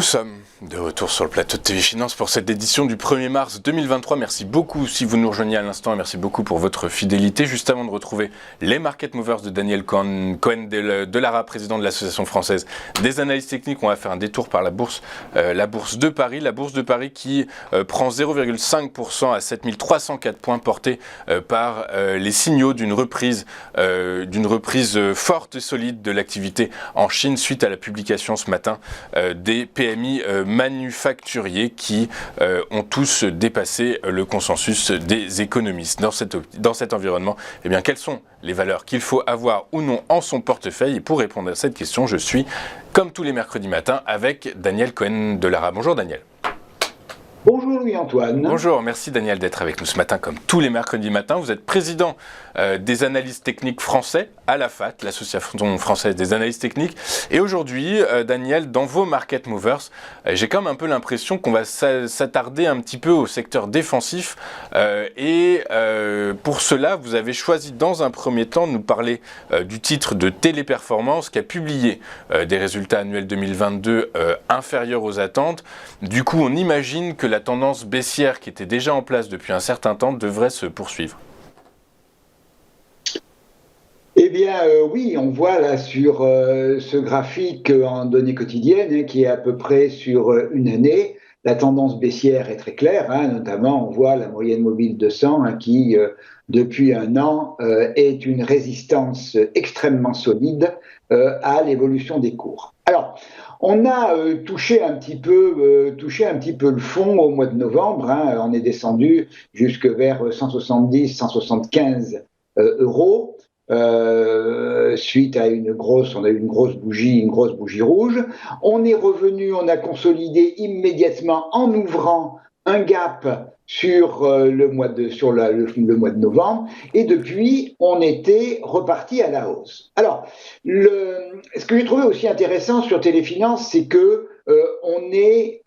Nous sommes de retour sur le plateau de TV Finance pour cette édition du 1er mars 2023. Merci beaucoup si vous nous rejoignez à l'instant et merci beaucoup pour votre fidélité. Juste avant de retrouver les Market Movers de Daniel Cohen-Delara, président de l'Association française des analystes techniques, on va faire un détour par la bourse de Paris. La bourse de Paris qui prend 0,5% à 7304 points, portée par les signaux d'une reprise forte et solide de l'activité en Chine suite à la publication ce matin des PMI manufacturiers qui ont tous dépassé le consensus des économistes. Dans cet environnement, eh bien, quelles sont les valeurs qu'il faut avoir ou non en son portefeuille? Et pour répondre à cette question, je suis, comme tous les mercredis matins, avec Daniel Cohen-Delara. Bonjour Daniel. Bonjour Louis-Antoine. Bonjour, merci Daniel d'être avec nous ce matin comme tous les mercredis matins. Vous êtes président des analystes techniques français à l'AFAT, l'Association française des analystes techniques. Et aujourd'hui, Daniel, dans vos Market Movers, j'ai quand même un peu l'impression qu'on va s'attarder un petit peu au secteur défensif. Pour cela, vous avez choisi dans un premier temps de nous parler du titre de Téléperformance qui a publié des résultats annuels 2022 inférieurs aux attentes. Du coup, on imagine que la tendance baissière qui était déjà en place depuis un certain temps devrait se poursuivre. Eh bien oui, on voit là sur ce graphique en données quotidiennes qui est à peu près sur une année, la tendance baissière est très claire, notamment on voit la moyenne mobile 200 qui depuis un an est une résistance extrêmement solide à l'évolution des cours. Alors, on a touché un petit peu le fond au mois de novembre. On est descendu jusque vers 170-175 euros. Suite à une grosse bougie rouge. On est revenu, on a consolidé immédiatement en ouvrant un gap sur le mois de novembre, et depuis, on était reparti à la hausse. Alors, ce que j'ai trouvé aussi intéressant sur Téléfinance, c'est que on est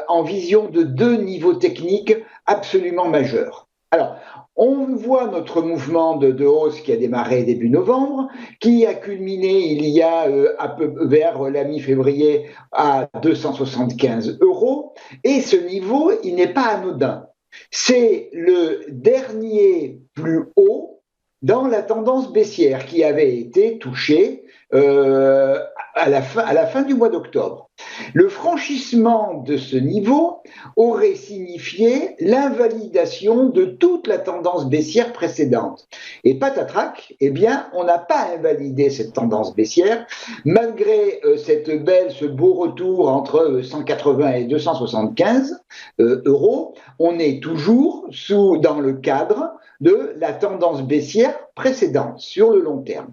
en vision de deux niveaux techniques absolument majeurs. Alors, on voit notre mouvement de hausse qui a démarré début novembre, qui a culminé il y a vers la mi-février à 275 euros, et ce niveau, il n'est pas anodin. C'est le dernier plus haut dans la tendance baissière qui avait été touché à la fin du mois d'octobre. Le franchissement de ce niveau aurait signifié l'invalidation de toute la tendance baissière précédente. Et patatrac, eh bien, on n'a pas invalidé cette tendance baissière, malgré ce beau retour entre 180 et 275 euros, on est toujours dans le cadre de la tendance baissière précédente sur le long terme.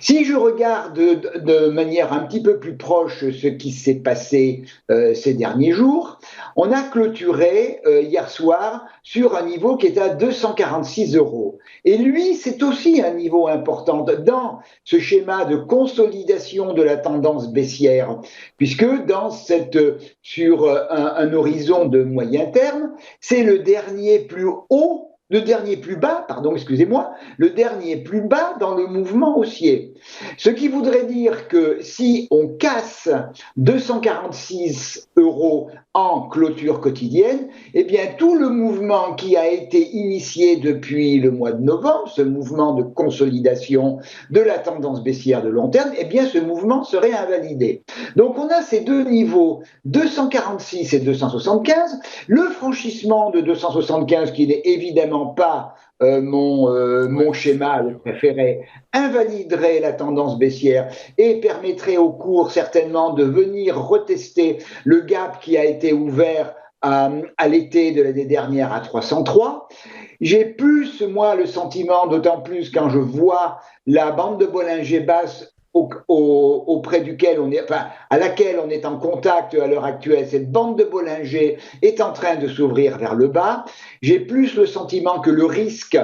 Si je regarde de manière un petit peu plus proche ce qui s'est passé ces derniers jours, on a clôturé hier soir sur un niveau qui est à 246 euros. Et lui, c'est aussi un niveau important dans ce schéma de consolidation de la tendance baissière, puisque sur un horizon de moyen terme, c'est le dernier plus bas dans le mouvement haussier. Ce qui voudrait dire que si on casse 246 euros en clôture quotidienne, eh bien tout le mouvement qui a été initié depuis le mois de novembre, ce mouvement de consolidation de la tendance baissière de long terme, eh bien ce mouvement serait invalidé. Donc on a ces deux niveaux, 246 et 275, le franchissement de 275 qui n'est évidemment pas mon schéma préféré, invaliderait la tendance baissière et permettrait au cours certainement de venir retester le gap qui a été ouvert à l'été de l'année dernière à 303. J'ai plus, moi, le sentiment, d'autant plus quand je vois la bande de Bollinger basse à laquelle on est en contact à l'heure actuelle, cette bande de Bollinger est en train de s'ouvrir vers le bas. J'ai plus le sentiment que le risque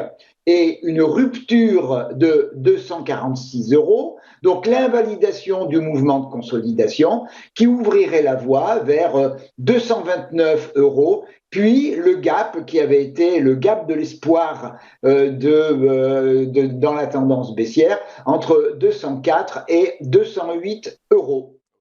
est une rupture de 246 euros, donc l'invalidation du mouvement de consolidation qui ouvrirait la voie vers 229 euros, puis le gap qui avait été le gap de l'espoir dans la tendance baissière entre 204 et 208 euros.